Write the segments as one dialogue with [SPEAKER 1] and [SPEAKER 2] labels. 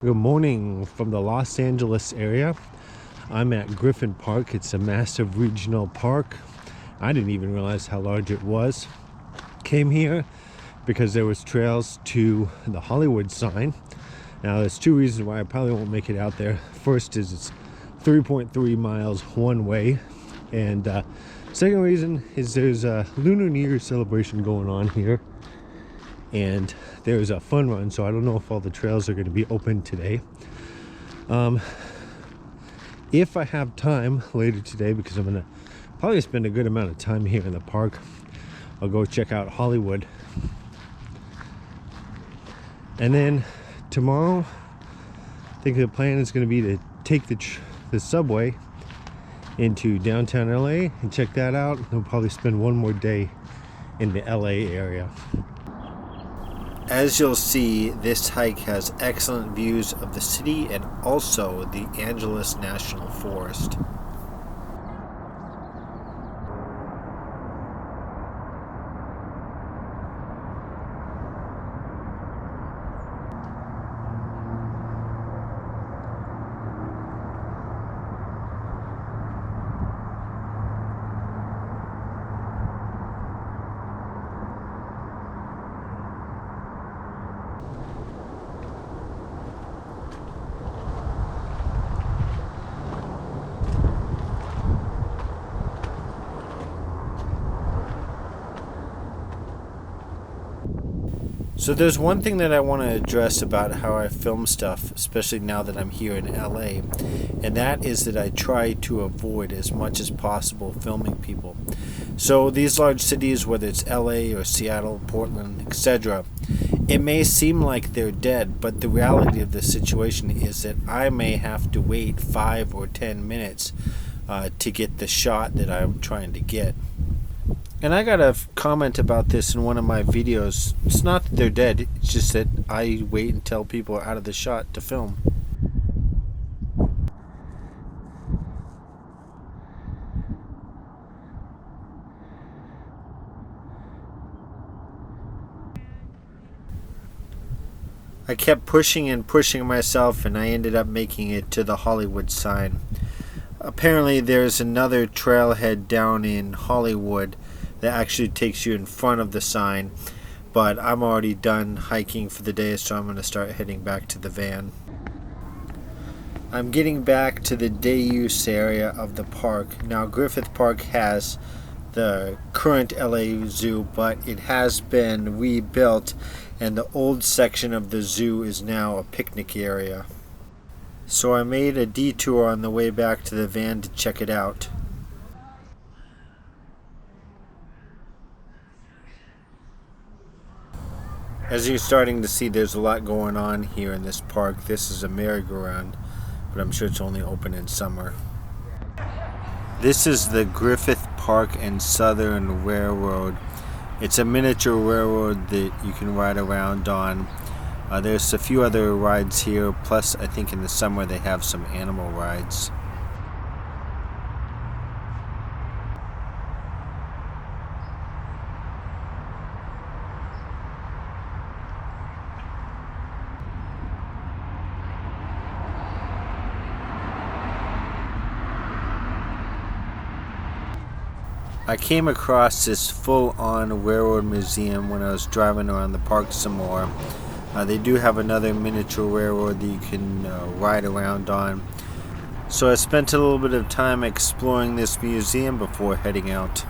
[SPEAKER 1] Good morning from the Los Angeles area. I'm at Griffith Park. It's a massive regional park. I didn't even realize how large it was. Came here because there was trails to the Hollywood sign. Now there's two reasons why I probably won't make it out there. First is it's 3.3 miles one way, and second reason is there's a Lunar New Year celebration going on here, and there's a fun run, so I don't know if all the trails are going to be open today. If I have time later today, because I'm going to probably spend a good amount of time here in the park, I'll go check out Hollywood. And then tomorrow, I think the plan is going to be to take the subway into downtown LA and check that out. I'll probably spend one more day in the LA area. As you'll see, this hike has excellent views of the city and also the Angeles National Forest. So there's one thing that I want to address about how I film stuff, especially now that I'm here in LA, and that is that I try to avoid as much as possible filming people. So these large cities, whether it's LA or Seattle, Portland, etc., it may seem like they're dead, but the reality of the situation is that I may have to wait 5 or 10 minutes to get the shot that I'm trying to get. And I got a comment about this in one of my videos. It's not that they're dead, it's just that I wait until people are out of the shot to film. I kept pushing and pushing myself, and I ended up making it to the Hollywood sign. Apparently there's another trailhead down in Hollywood that actually takes you in front of the sign, but I'm already done hiking for the day, so I'm going to start heading back to the van. I'm getting back to the day use area of the park. Now Griffith Park has the current LA Zoo, but it has been rebuilt, and the old section of the zoo is now a picnic area. So I made a detour on the way back to the van to check it out. As you're starting to see, there's a lot going on here in this park. This is a merry-go-round, but I'm sure it's only open in summer. This is the Griffith Park and Southern Railroad. It's a miniature railroad that you can ride around on. There's a few other rides here, plus I think in the summer they have some animal rides. I came across this full-on railroad museum when I was driving around the park some more. They do have another miniature railroad that you can ride around on. So I spent a little bit of time exploring this museum before heading out.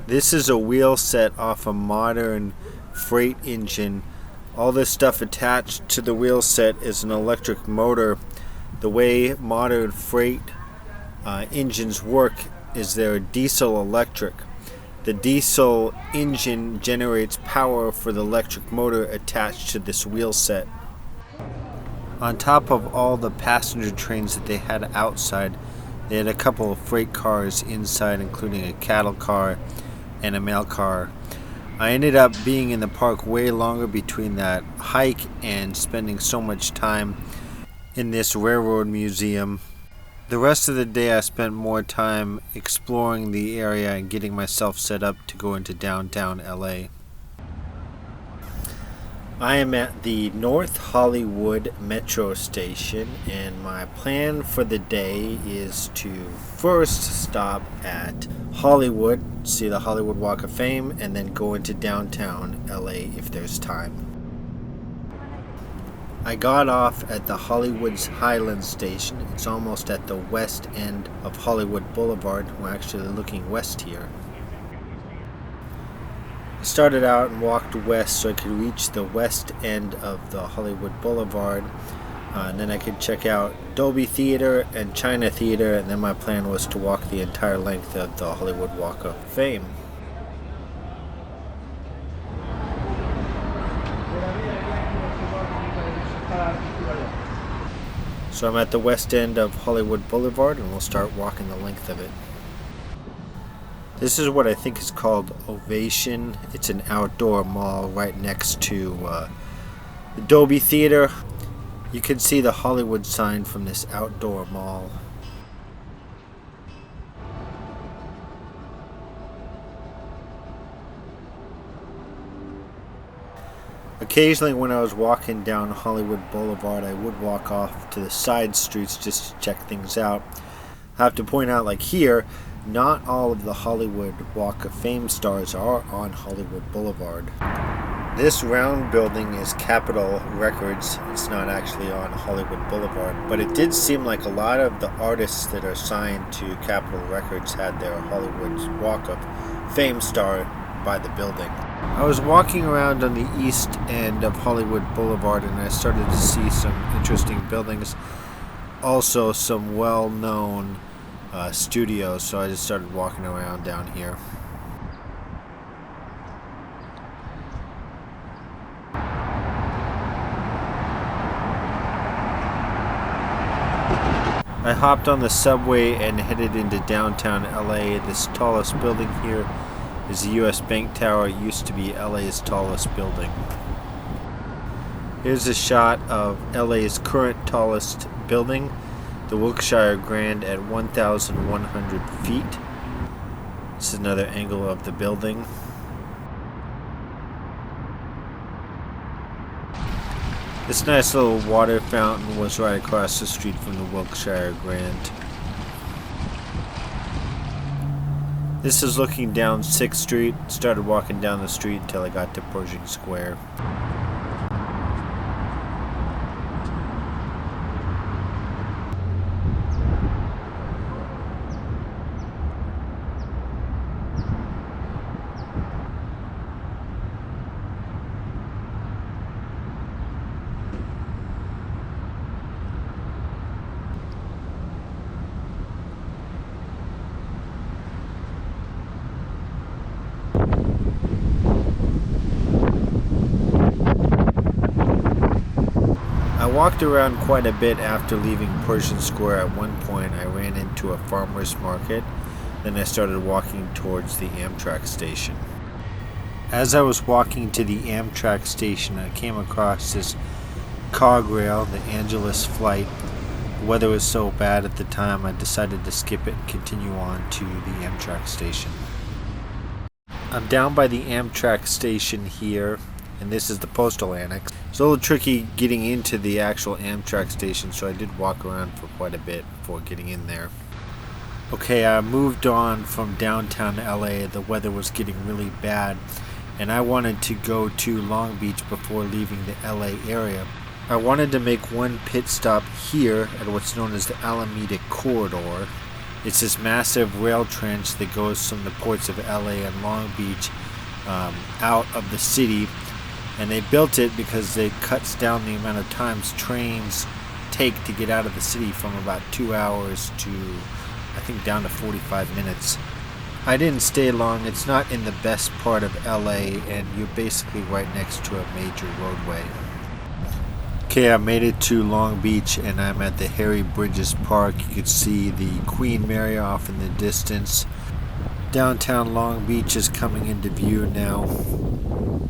[SPEAKER 1] This is a wheel set off a modern freight engine. All this stuff attached to the wheel set is an electric motor. The way modern freight engines work is they're diesel electric. The diesel engine generates power for the electric motor attached to this wheel set. On top of all the passenger trains that they had outside, they had a couple of freight cars inside, including a cattle car and a mail car. I ended up being in the park way longer between that hike and spending so much time in this railroad museum. The rest of the day I spent more time exploring the area and getting myself set up to go into downtown LA. I am at the North Hollywood Metro Station, and my plan for the day is to first stop at Hollywood, see the Hollywood Walk of Fame, and then go into downtown LA if there's time. I got off at the Hollywood's Highland Station. It's almost at the west end of Hollywood Boulevard. We're actually looking west here. I started out and walked west so I could reach the west end of the Hollywood Boulevard, and then I could check out Dolby Theater and China Theater, and then my plan was to walk the entire length of the Hollywood Walk of Fame. So I'm at the west end of Hollywood Boulevard, and we'll start walking the length of it. This is what I think is called Ovation. It's an outdoor mall right next to the Dolby Theater. You can see the Hollywood sign from this outdoor mall. Occasionally when I was walking down Hollywood Boulevard, I would walk off to the side streets just to check things out. I have to point out, like here, not all of the Hollywood Walk of Fame stars are on Hollywood Boulevard. This round building is Capitol Records. It's not actually on Hollywood Boulevard, but it did seem like a lot of the artists that are signed to Capitol Records had their Hollywood Walk of Fame star by the building. I was walking around on the east end of Hollywood Boulevard, and I started to see some interesting buildings, also some well-known studios, so I just started walking around down here. I hopped on the subway and headed into downtown LA. This tallest building here is the US Bank Tower. It used to be LA's tallest building. Here's a shot of LA's current tallest building, the Wilshire Grand at 1,100 feet. This is another angle of the building. This nice little water fountain was right across the street from the Wilshire Grand. This is looking down 6th Street. Started walking down the street until I got to Pershing Square. I walked around quite a bit after leaving Pershing Square. At one point I ran into a farmer's market, then I started walking towards the Amtrak station. As I was walking to the Amtrak station, I came across this cog rail, the Angeles flight. The weather was so bad at the time I decided to skip it and continue on to the Amtrak station. I'm down by the Amtrak station here, and this is the postal annex. It's a little tricky getting into the actual Amtrak station, so I did walk around for quite a bit before getting in there. Okay, I moved on from downtown LA. The weather was getting really bad, and I wanted to go to Long Beach before leaving the LA area. I wanted to make one pit stop here at what's known as the Alameda Corridor. It's this massive rail trench that goes from the ports of LA and Long Beach out of the city. And they built it because it cuts down the amount of times trains take to get out of the city from about 2 hours to, I think, down to 45 minutes. I didn't stay long. It's not in the best part of LA, and you're basically right next to a major roadway. Okay, I made it to Long Beach and I'm at the Harry Bridges Park. You can see the Queen Mary off in the distance. Downtown Long Beach is coming into view now.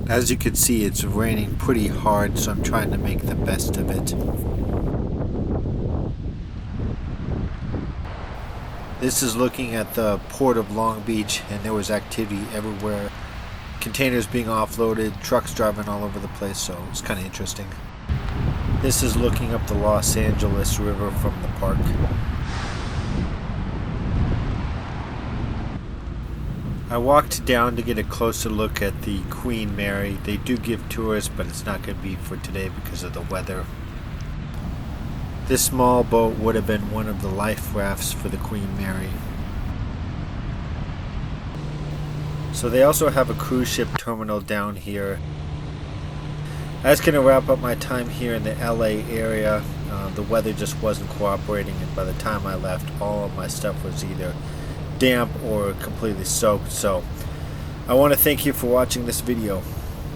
[SPEAKER 1] As you can see, it's raining pretty hard, so I'm trying to make the best of it. This is looking at the port of Long Beach, and there was activity everywhere. Containers being offloaded, trucks driving all over the place, so it's kind of interesting. This is looking up the Los Angeles River from the park. I walked down to get a closer look at the Queen Mary. They do give tours, but it's not going to be for today because of the weather. This small boat would have been one of the life rafts for the Queen Mary. So they also have a cruise ship terminal down here. That's going to wrap up my time here in the LA area. The weather just wasn't cooperating, and by the time I left, all of my stuff was either damp or completely soaked. So I want to thank you for watching this video.